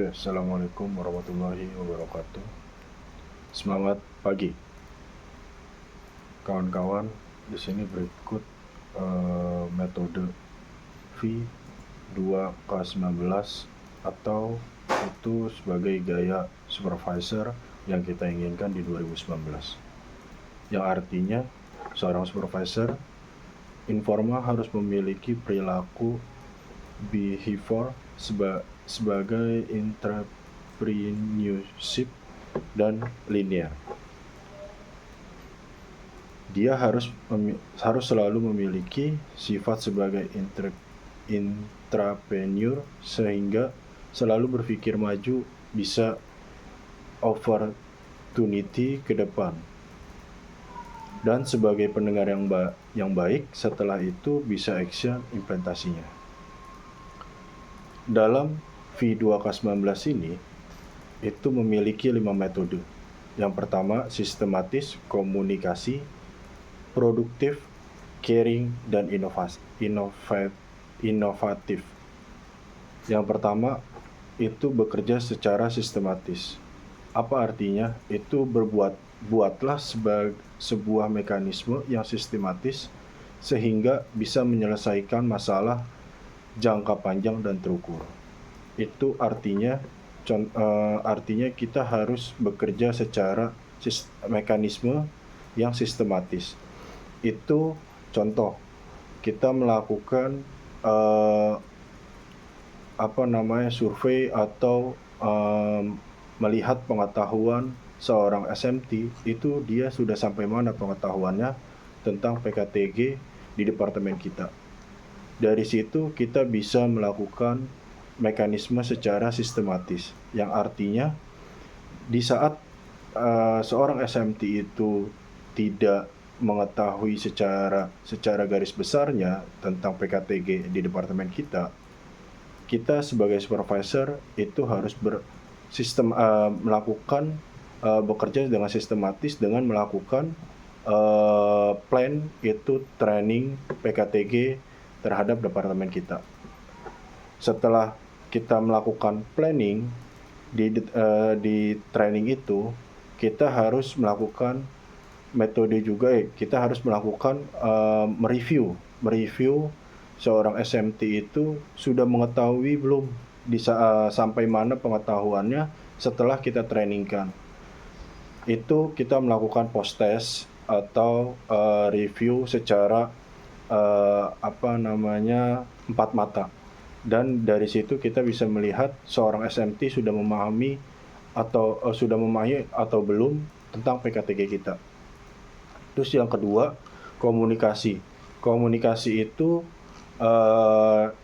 Oke, assalamualaikum warahmatullahi wabarakatuh. Selamat pagi, kawan-kawan. Di sini berikut metode V2K19 atau itu sebagai gaya supervisor yang kita inginkan di 2019. Yang artinya seorang supervisor informal harus memiliki perilaku behavior sebagai entrepreneurship dan linear. Dia harus selalu memiliki sifat sebagai intrapreneur sehingga selalu berpikir maju, bisa opportunity ke depan. Dan sebagai pendengar yang baik, setelah itu bisa action implementasinya. Dalam V2K19 ini, itu memiliki 5 metode. Yang pertama, sistematis, komunikasi, produktif, caring, dan inovatif. Yang pertama, itu bekerja secara sistematis. Apa artinya? Itu buatlah sebuah mekanisme yang sistematis sehingga bisa menyelesaikan masalah jangka panjang dan terukur. Itu artinya kita harus bekerja secara mekanisme yang sistematis. Itu contoh, kita melakukan survei atau melihat pengetahuan seorang SMT, itu dia sudah sampai mana pengetahuannya tentang PKTG di departemen kita. Dari situ kita bisa melakukan mekanisme secara sistematis, yang artinya di saat seorang SMT itu tidak mengetahui secara garis besarnya tentang PKTG di departemen kita sebagai supervisor itu harus bekerja dengan sistematis dengan melakukan plan, itu training PKTG terhadap departemen kita. Setelah kita melakukan planning di training itu, kita harus melakukan metode juga. Kita harus melakukan mereview seorang SMT itu sudah mengetahui belum, sampai mana pengetahuannya setelah kita trainingkan. Itu kita melakukan post test atau review secara 4 mata. Dan dari situ kita bisa melihat seorang SMT sudah memahami atau belum tentang PKTG kita. Terus yang kedua, komunikasi. Komunikasi itu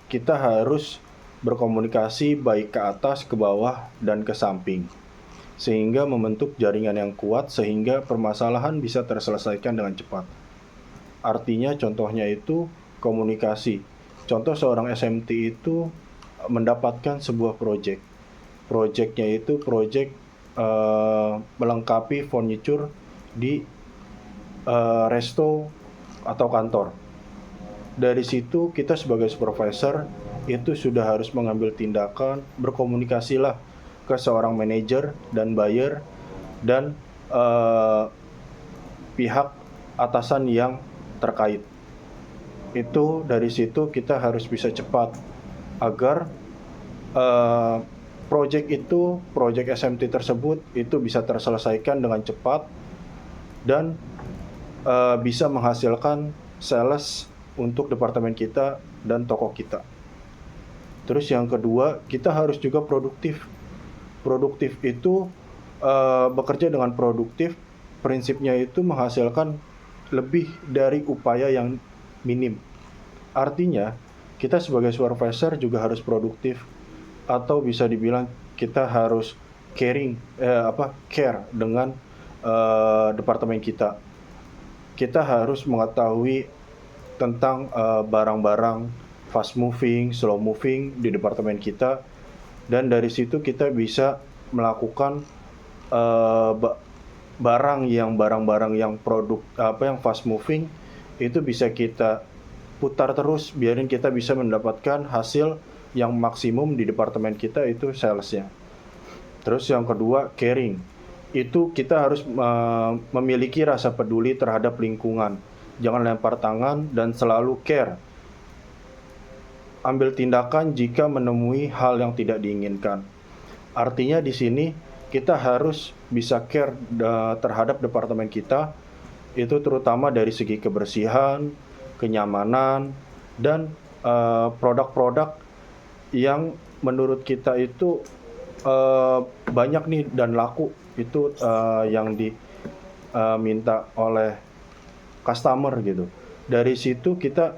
kita harus berkomunikasi baik ke atas, ke bawah, dan ke samping, sehingga membentuk jaringan yang kuat sehingga permasalahan bisa terselesaikan dengan cepat. Artinya contohnya itu komunikasi. Contoh seorang SMT itu mendapatkan sebuah project. Projectnya itu melengkapi furniture di resto atau kantor. Dari situ kita sebagai supervisor itu sudah harus mengambil tindakan, berkomunikasilah ke seorang manajer dan buyer dan pihak atasan yang terkait. Itu dari situ kita harus bisa cepat agar project SMT tersebut itu bisa terselesaikan dengan cepat dan bisa menghasilkan sales untuk departemen kita dan toko kita. Terus yang kedua, kita harus juga produktif. Produktif itu bekerja dengan produktif, prinsipnya itu menghasilkan lebih dari upaya yang minim. Artinya, kita sebagai supervisor juga harus produktif, atau bisa dibilang kita harus care dengan departemen kita. Kita harus mengetahui tentang barang-barang fast moving, slow moving di departemen kita, dan dari situ kita bisa melakukan barang-barang yang fast moving itu bisa kita putar terus, biarin kita bisa mendapatkan hasil yang maksimum di departemen kita, itu salesnya. Terus yang kedua, caring. Itu kita harus memiliki rasa peduli terhadap lingkungan. Jangan lempar tangan dan selalu care. Ambil tindakan jika menemui hal yang tidak diinginkan. Artinya di sini kita harus bisa care terhadap departemen kita, itu terutama dari segi kebersihan, kenyamanan, dan produk-produk yang menurut kita itu banyak nih dan laku, itu yang diminta oleh customer gitu. Dari situ kita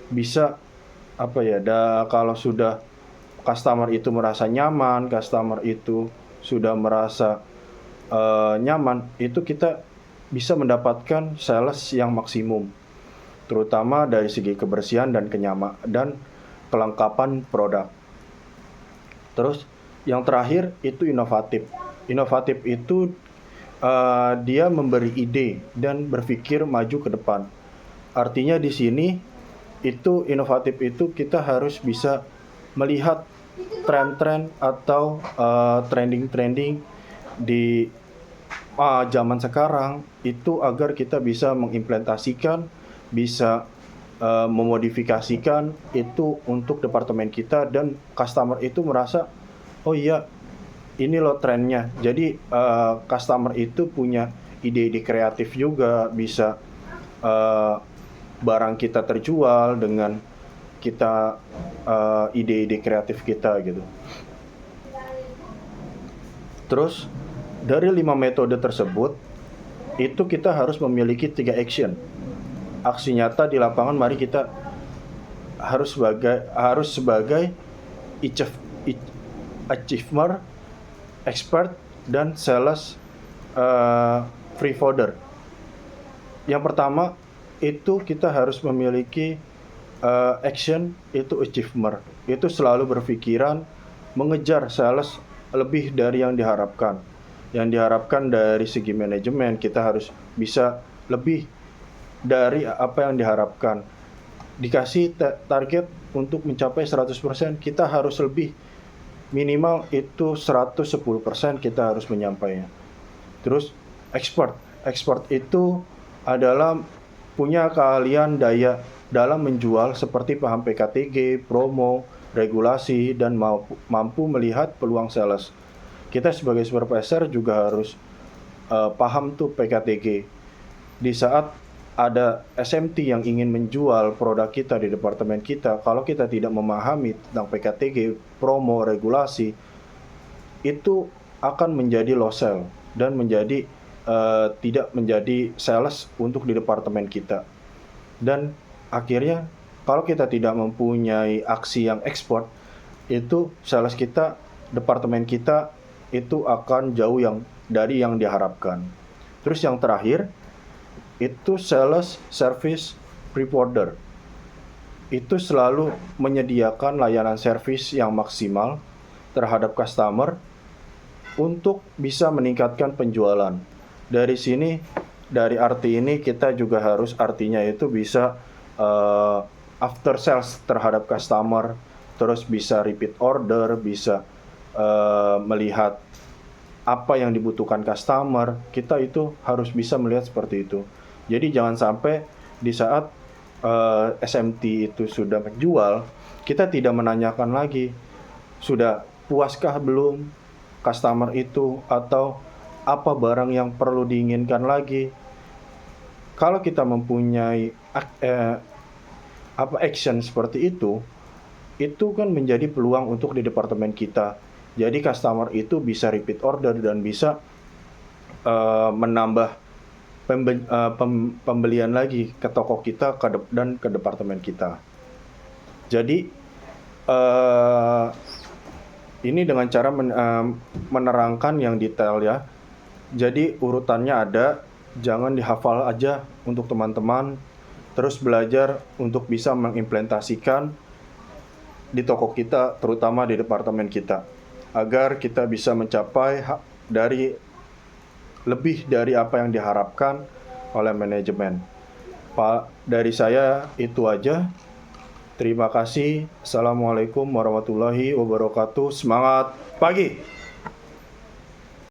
bisa kalau sudah customer itu merasa nyaman, customer itu sudah merasa nyaman, itu kita bisa mendapatkan sales yang maksimum, terutama dari segi kebersihan dan kenyamanan dan kelengkapan produk. Terus yang terakhir itu inovatif. Inovatif itu dia memberi ide dan berpikir maju ke depan. Artinya di sini itu inovatif itu kita harus bisa melihat tren-tren atau trending-trending di zaman sekarang itu agar kita bisa mengimplementasikan, bisa memodifikasikan itu untuk departemen kita dan customer itu merasa, oh iya ini loh trennya. Jadi customer itu punya ide-ide kreatif juga, bisa barang kita terjual dengan kita ide-ide kreatif kita gitu. Terus dari 5 metode tersebut itu kita harus memiliki 3 action. Aksi nyata di lapangan, mari kita harus sebagai achiever, expert, dan sales free folder. Yang pertama itu kita harus memiliki action, itu achiever. Itu selalu berpikiran mengejar sales lebih dari yang diharapkan. Yang diharapkan dari segi manajemen, kita harus bisa lebih dari apa yang diharapkan. Dikasih target untuk mencapai 100%, kita harus lebih, minimal itu 110% kita harus menyampaikan. Terus expert itu adalah punya keahlian daya dalam menjual seperti paham PKTG, promo, regulasi, dan mampu melihat peluang sales. Kita sebagai supervisor juga harus paham tuh PKTG. Di saat ada SMT yang ingin menjual produk kita di departemen kita, kalau kita tidak memahami tentang PKTG, promo, regulasi, itu akan menjadi low sell dan tidak menjadi sales untuk di departemen kita. Dan akhirnya kalau kita tidak mempunyai aksi yang ekspor, itu sales kita, departemen kita itu akan jauh dari yang diharapkan. Terus yang terakhir itu sales service reporter. Itu selalu menyediakan layanan servis yang maksimal terhadap customer untuk bisa meningkatkan penjualan. Dari arti ini kita juga harus artinya itu bisa after sales terhadap customer, terus bisa repeat order, bisa melihat apa yang dibutuhkan customer. Kita itu harus bisa melihat seperti itu. Jadi jangan sampai di saat SMT itu sudah menjual, kita tidak menanyakan lagi, sudah puaskah belum customer itu, atau apa barang yang perlu diinginkan lagi. Kalau kita mempunyai action seperti itu kan menjadi peluang untuk di departemen kita. Jadi customer itu bisa repeat order dan bisa menambah pembelian lagi ke toko kita dan ke departemen kita. Jadi ini dengan cara menerangkan yang detail ya. Jadi urutannya ada, jangan dihafal aja untuk teman-teman, terus belajar untuk bisa mengimplementasikan di toko kita, terutama di departemen kita, agar kita bisa mencapai lebih dari apa yang diharapkan oleh manajemen. Dari saya itu aja. Terima kasih. Assalamualaikum warahmatullahi wabarakatuh. Semangat pagi!